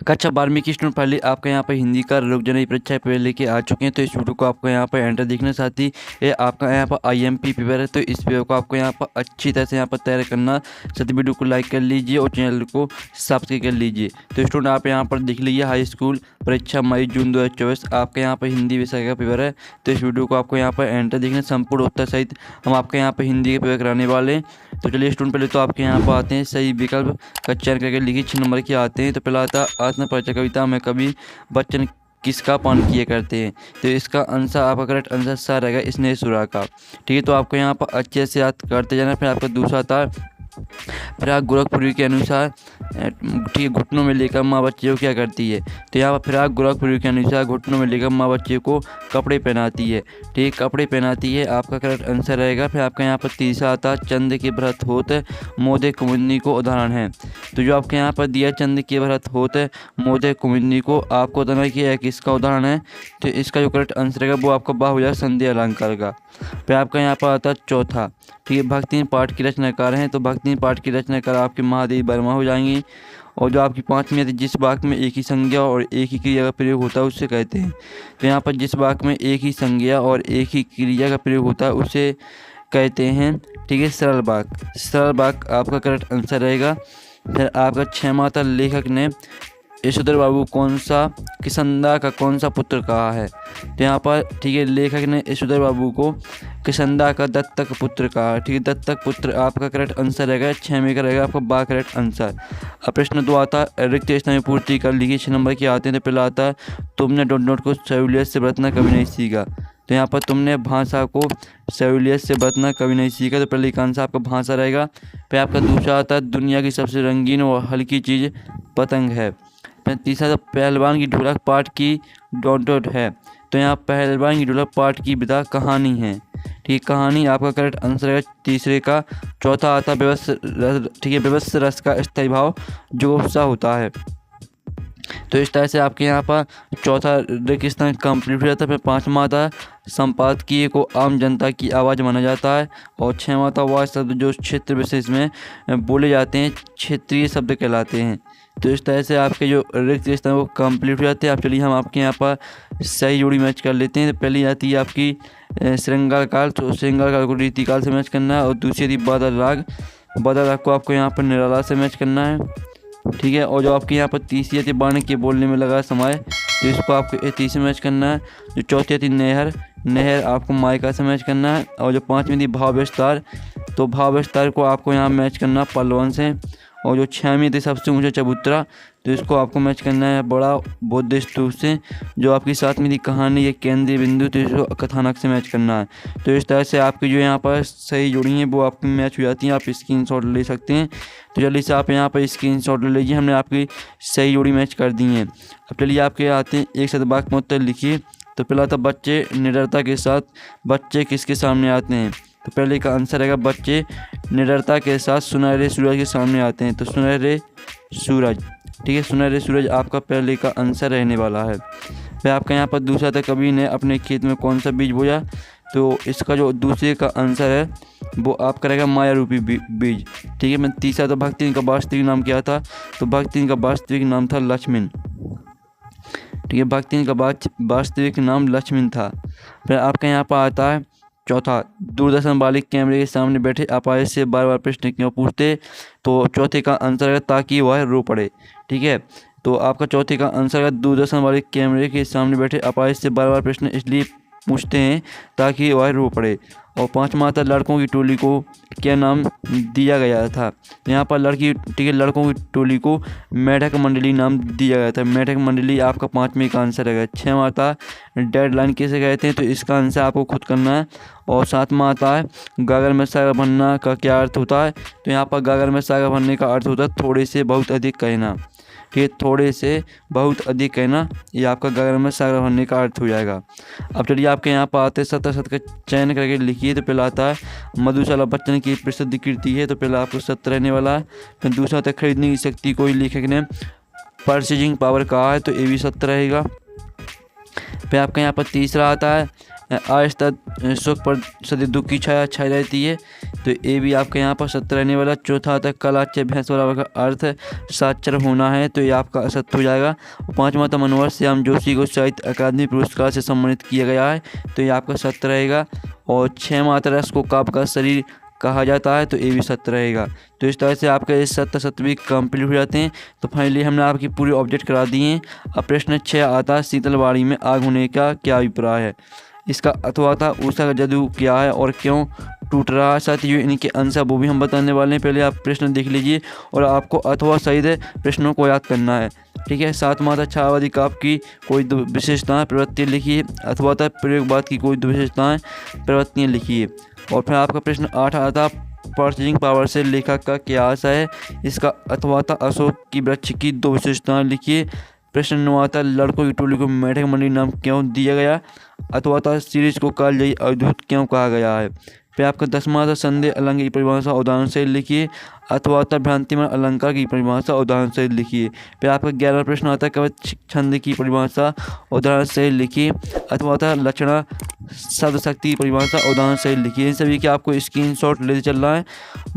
कक्षा 12वीं की स्टूडेंट पहले आपका यहाँ पर हिंदी का रुक जनरल परीक्षा पे लेके आ चुके हैं। तो इस वीडियो को आपको यहाँ पर एंटर देखने साथ ही ये आपका यहाँ पर आईएमपी पेपर है। तो इस पेपर को आपको यहाँ पर अच्छी तरह से यहाँ पर तैयार करना, सभी वीडियो को लाइक कर लीजिए और चैनल को सब्सक्राइब कर लीजिए। तो स्टूडेंट आप यहाँ पर देख लीजिए, हाई स्कूल परीक्षा मई जून 2024 आपके यहाँ पर हिंदी विषय का पेपर है। तो इस वीडियो को आपको यहाँ पर एंटर देखना, संपूर्ण उत्तर सहित हम आपके यहाँ पर हिंदी के पेपर कराने वाले हैं। तो चलिए स्टूडेंट, पहले तो आपके यहाँ पर आते हैं, सही विकल्प का चयन करके लिखिए 6 नंबर के आते हैं। तो पहला आता आत्मपरिचय कविता में कवि बच्चन किसका पान किए करते हैं। तो इसका आंसर आपका करेक्ट आंसर सा रहेगा, स्नेह सुरा का। ठीक है, तो आपको यहाँ पर अच्छे से याद करते जाना। फिर आपका दूसरा था फिराक गोरखपुरी के अनुसार, ठीक है, घुटनों में लेकर माँ बच्चे को क्या करती है। तो यहाँ पर फिराक गोरखपुरी के अनुसार घुटनों में लेकर माँ बच्चे को कपड़े पहनाती है। ठीक है, कपड़े पहनाती है आपका करेक्ट आंसर रहेगा। फिर आपका यहाँ पर तीसरा आता चंद के व्रत होत मोदे कुमुदनी को उदाहरण है। तो जो आपके यहाँ पर दिया चंद के व्रत होत मोदे कुमुदनी को आपको बताना कि यह किसका उदाहरण है। तो इसका जो करेक्ट आंसर रहेगा वो आपका बाह हो जाएगा संध्या अलंकार का। फिर आपका यहाँ पर आता चौथा, ठीक है, भक्ति पाठ की रचनाकार हैं। तो भक्ति पाठ की रचनाकार आपके महादेवी वर्मा हो जाएंगी। और जो आपकी पाँचवीं है, जिस वाक्य में एक ही संज्ञा और एक ही क्रिया का प्रयोग होता है उससे कहते हैं। तो यहाँ पर जिस वाक्य में एक ही संज्ञा और एक ही क्रिया का प्रयोग होता है उसे कहते हैं, ठीक है, सरल वाक्य। सरल वाक्य आपका करेक्ट आंसर रहेगा। फिर आपका 6 माता लेखक ने यशोधर बाबू कौन सा किसंदा का कौन सा पुत्र कहा है। तो यहाँ पर, ठीक है, लेखक ने यशोधर बाबू को किसंदा का दत्तक पुत्र कहा। ठीक है, दत्तक पुत्र आपका करेक्ट आंसर रहेगा, 6 में का रहेगा आपका बा करेक्ट आंसर। अब प्रश्न 2 आता रिक्त स्थान में पूर्ति कर लिखिए 6 नंबर के आते हैं। तो पहला आता तुमने डॉट नोट को सहूलियत से बरतना कभी नहीं सीखा। तो यहाँ पर तुमने भाषा को सहूलियत से बरतना कभी नहीं सीखा। तो पहले का आंसर आपका भाषा रहेगा। फिर आपका दूसरा आता है दुनिया की सबसे रंगीन और हल्की चीज़ पतंग है। फिर तीसरा पहलवान की ढोलक पाठ की डॉट है। तो यहाँ पहलवान की ढोलक पाठ की विधा कहानी है। ठीक, कहानी आपका करेक्ट आंसर है तीसरे का। चौथा आता व्यवस्थ, ठीक है, व्यवस्थ रस का स्थायी भाव जो उत्साह होता है। तो इस तरह से आपके यहाँ पर चौथा रेगिस्तान कंप्लीट हो जाता है। फिर 5वां आता संपादकीय को आम जनता की आवाज़ माना जाता है। और 6वां आता वह शब्द जो क्षेत्र विशेष में बोले जाते हैं क्षेत्रीय शब्द कहलाते हैं। तो इस तरह से आपके जो रिक्त स्थान वो कंप्लीट हो जाते हैं। आप चलिए हम आपके यहाँ पर सही जोड़ी मैच कर लेते हैं। तो पहली आती है आपकी श्रृंगार काल। तो श्रृंगार काल को रीतिकाल से मैच करना है। और दूसरी आती बादल राग। बादल राग को आपको यहाँ पर निराला से मैच करना है। ठीक है, और जो आपके यहाँ पर तीसरी आती है बाण के बोलने में लगा समय। तो इसको आपको तीसरे मैच करना है। जो चौथी आती नहर, नहर आपको मायका से मैच करना है। और जो 5वीं थी भाव विस्तार, तो भाव विस्तार को आपको यहाँ मैच करना पलवन से। और जो 6वीं थी सबसे ऊंचा चबूतरा, तो इसको आपको मैच करना है बड़ा बौद्ध स्तूप से। जो आपकी 7वीं थी कहानी ये केंद्रीय बिंदु, तो इसको कथानक से मैच करना है। तो इस तरह से आपकी जो यहाँ पर सही जोड़ी हैं वो आपकी मैच हो जाती हैं। आप स्क्रीनशॉट ले सकते हैं। तो जल्दी से आप यहाँ पर स्क्रीनशॉट ले लीजिए, हमने आपकी सही जोड़ी मैच कर दी हैं। अब चलिए आपके आते हैं एक शब्द वाक्य में उत्तर लिखिए। तो पहला था बच्चे निडरता के साथ, बच्चे किसके सामने आते हैं। तो पहले का आंसर रहेगा बच्चे निडरता के साथ सुनहरे सूरज के सामने आते हैं। तो सुनहरे सूरज, ठीक है, सुनहरे सूरज आपका पहले का आंसर रहने वाला है। फिर आपका यहाँ पर दूसरा था कवि ने अपने खेत में कौन सा बीज बोया। तो इसका जो दूसरे का आंसर है वो आपका रहेगा माया रूपी बीज। ठीक है, मैं तीसरा था भक्ति का वास्तविक नाम क्या था। तो भक्ति का वास्तविक नाम था लक्ष्मण। ठीक है, भक्ति का वास्तविक नाम लक्ष्मण था। फिर आपका यहाँ पर आता है चौथा दूरदर्शन वाले कैमरे के सामने बैठे अपाहिज से बार बार प्रश्न क्यों पूछते। तो चौथे का आंसर है ताकि वह रो पड़े। ठीक है, तो आपका चौथे का आंसर है दूरदर्शन वाले कैमरे के सामने बैठे अपाहिज से बार बार प्रश्न इसलिए पूछते हैं ताकि वह रो पड़े। और 5वां था लड़कों की टोली को क्या नाम दिया गया था। तो यहाँ पर लड़की, ठीक है, लड़कों की टोली को मेढक मंडली नाम दिया गया था। मेढक मंडली आपका 5वें का आंसर है। 6वां आता डेडलाइन किसे कहते हैं। तो इसका आंसर आपको खुद करना है। और 7वां आता है गागर में सागर भरना का क्या अर्थ होता है। तो यहाँ पर गागर में सागर भरने का अर्थ होता है थोड़े से बहुत अधिक कहना। ठीक है, थोड़े से बहुत अधिक कहना, ये आपका गागर में सागर भरने का अर्थ हो जाएगा। अब चलिए आपके यहाँ पर आते 7 शब्द का चयन करके लिखिए। तो पहला आता है मधुशाला बच्चन की प्रसिद्ध कृति है। तो पहला आपको 7 रहने वाला है। फिर दूसरा आता है खरीदने की शक्ति कोई लेखक ने परचेजिंग पावर कहा है। तो ये भी 7 रहेगा। फिर आपके यहाँ पर तीसरा आता है आहिस्ता सुख पर सदैव दुख की छाया छाई रहती है। तो ए भी आपका यहाँ पर सत्य रहने वाला। चौथा आता है कलाच्य भैंस बराबर का अर्थ साक्षर होना है, तो ये आपका असत्य हो जाएगा। और पाँचवा था मनोहर श्याम जोशी को साहित्य अकादमी पुरस्कार से सम्मानित किया गया है, तो ये आपका सत्य रहेगा। और छठवां आता है रस को काव्य का शरीर कहा जाता है, तो ये भी सत्य रहेगा। तो इस तरह से आपके ये सत्य भी कंप्लीट हो जाते हैं। तो फाइनली हमने आपकी पूरी ऑब्जेक्ट करा दिए हैं। अब प्रश्न 6 आता है शीतलवाड़ी में आग होने का क्या अभिप्राय है। इसका अथवा था उषा का जादू क्या है और क्यों टूट रहा है। साथ ही इनके आंसर वो भी हम बताने वाले हैं। पहले आप प्रश्न देख लीजिए और आपको अथवा सहित प्रश्नों को याद करना है, ठीक है। सातवां था छायावादी काव्य की कोई दो विशेषताएं प्रवृत्तियाँ लिखिए। अथवा था प्रयोगवाद की कोई दो विशेषताएं प्रवृत्तियाँ लिखिए। और फिर आपका प्रश्न 8 आता परचेजिंग पावर से लेखक का क्या आशय है। इसका अथवा था अशोक की वृक्ष की दो विशेषताएं लिखिए। प्रश्न 9 आता लड़कों की टोली को मेढक मंडी नाम क्यों दिया गया। अथवा था सीरीज को कालजयी अवधूत क्यों कहा गया है। फिर आपका 10वां था संदेह अलंकार की परिभाषा उदाहरण से लिखिए। अथवा था भ्रांतिमय अलंकार की परिभाषा उदाहरण से लिखिए। फिर आपका 11वां प्रश्न आता है कवच छंद की परिभाषा उदाहरण से लिखिए। अथवा था लक्षणा शब्द शक्ति की परिभाषा उदाहरण से लिखिए। इन सभी के आपको स्क्रीनशॉट लेते चलना है।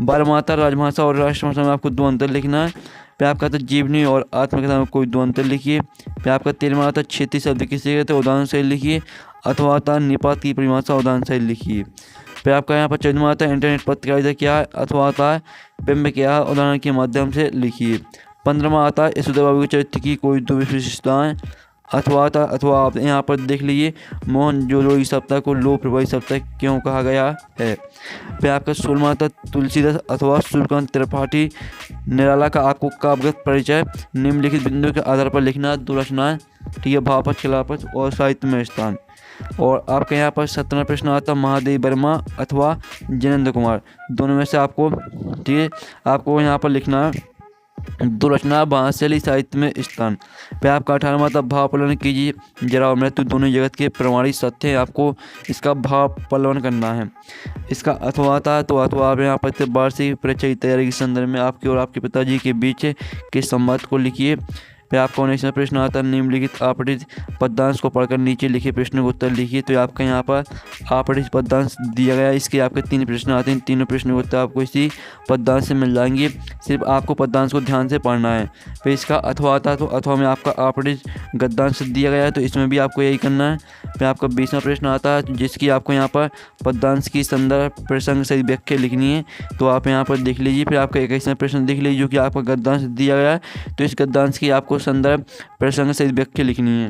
12वां था राजभाषा और राष्ट्रभाषा में आपको 2 अंतर लिखना है। फिर आपका था जीवनी और आत्मकथा में कोई 2 अंतर लिखिए। फिर आपका 13वां था क्षेत्रीय शब्द किसे कहते हैं उदाहरण से लिखिए। अथवा था निपात की परिभाषा उदाहरण से लिखिए। फिर आपका यहाँ पर 14वां आता है इंटरनेट पत्रकारिता क्या है। अथवा आता है बिंब क्या है उदाहरण के माध्यम से लिखिए। 15वां आता है यशोदा बाबू के चरित्र की कोई 2 विशेषताएं। अथवा आप यहाँ पर देख लीजिए मोहन जोदड़ो सप्ताह को लोक प्रभावी सप्ताह क्यों कहा गया है। फिर आपका 16वां था तुलसीदास अथवा सूर्यकांत त्रिपाठी निराला का आपको काव्यगत परिचय निम्नलिखित बिंदु के आधार पर लिखना। 2 रचनाएं, ठीक है, भावपक्ष खिलापक्ष और साहित्य में स्थान। और आपके यहाँ पर 17वां प्रश्न आता महादेव वर्मा अथवा जिनेंद्र कुमार, दोनों में से आपको, ठीक है, आपको यहाँ पर लिखना है 2 रचना भाषाशैली साहित्य में स्थान। फिर आपका 18वां था भाव पलवन कीजिए जरा और मृत्यु दोनों जगत के प्रमाणित सत्य हैं, आपको इसका भाव पलवन करना है। इसका अथवा था तो अथवा आप यहाँ पर वार्षिक परीक्षा की तैयारी के संदर्भ में आपके और आपके पिताजी के बीच के संवाद को लिखिए। फिर आपका 19वां प्रश्न आता है निम्नलिखित आपठित पद्यांश को पढ़कर नीचे लिखे प्रश्न का उत्तर लिखिए। तो आपका यहाँ पर आपठित पद्यांश दिया गया है। इसके आपके 3 प्रश्न आते हैं, तीनों प्रश्नों के उत्तर आपको इसी पद्यांश से मिल जाएंगे। सिर्फ आपको पद्यांश को ध्यान से पढ़ना है। फिर इसका अथवा आता है तो अथवा में आपका आपठित गद्यांश दिया गया है, तो इसमें भी आपको यही करना है। फिर आपका 20वां प्रश्न आता है जिसकी आपको यहाँ पर पद्यांश की संदर्भ प्रसंग सही व्याख्या लिखनी है, तो आप यहाँ पर देख लीजिए। फिर आपका 21वां प्रश्न देख लीजिए जो कि आपका गद्यांश दिया गया है, तो इस गद्यांश की आपको संदर्भ प्रसंग सहित व्याख्या लिखनी है।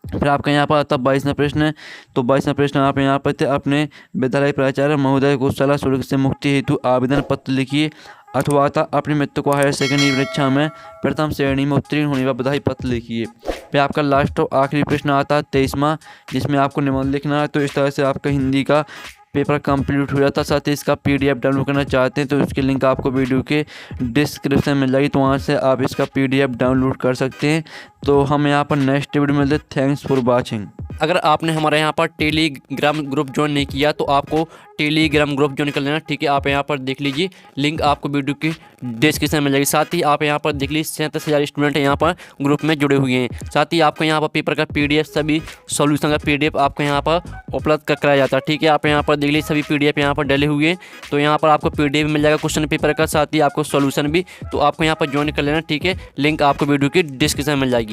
फिर आपका यहाँ पर आता 22वां प्रश्न है, तो 22वां प्रश्न आप यहाँ पर अपने विद्यालय प्राचार्य महोदय को सलाह शुल्क से मुक्ति हेतु आवेदन पत्र लिखिए। अथवा अपने मित्र को हायर सेकेंडरी परीक्षा में प्रथम श्रेणी में उत्तीर्ण होने का बधाई पत्र लिखिए। फिर आपका लास्ट और आखिरी प्रश्न आता है 23वां, जिसमें आपको निबंध लिखना है। तो इस तरह से आपका हिंदी का पेपर कंप्लीट हो जाता है। साथ ही इसका PDF डाउनलोड करना चाहते हैं तो उसकी लिंक आपको वीडियो के डिस्क्रिप्शन में मिल जाएगी, तो वहाँ से आप इसका PDF डाउनलोड कर सकते हैं। तो हम यहाँ पर नेक्स्ट वीडियो में मिलते हैं। Thanks for watching. अगर आपने हमारे यहाँ पर टेलीग्राम ग्रुप ज्वाइन नहीं किया तो आपको टेलीग्राम ग्रुप ज्वाइन कर लेना, ठीक है। आप यहाँ पर देख लीजिए, लिंक आपको वीडियो की डिस्क्रिप्शन में मिल जाएगी। साथ ही आप यहाँ पर देख लीजिए 37,000 स्टूडेंट यहाँ पर ग्रुप में जुड़े हुए हैं। साथ ही आपको यहाँ पर पेपर का PDF सभी सॉल्यूशन का PDF आपको यहाँ पर उपलब्ध कराया जाता है, ठीक है। आप यहाँ पर देख लीजिए सभी PDF यहाँ पर डले हुए हैं, तो यहाँ पर आपको PDF मिल जाएगा क्वेश्चन पेपर का, साथ ही आपको सॉल्यूशन भी। तो आपको यहाँ पर ज्वाइन कर लेना, ठीक है। लिंक आपको वीडियो की डिस्क्रिप्शन में मिल जाएगी।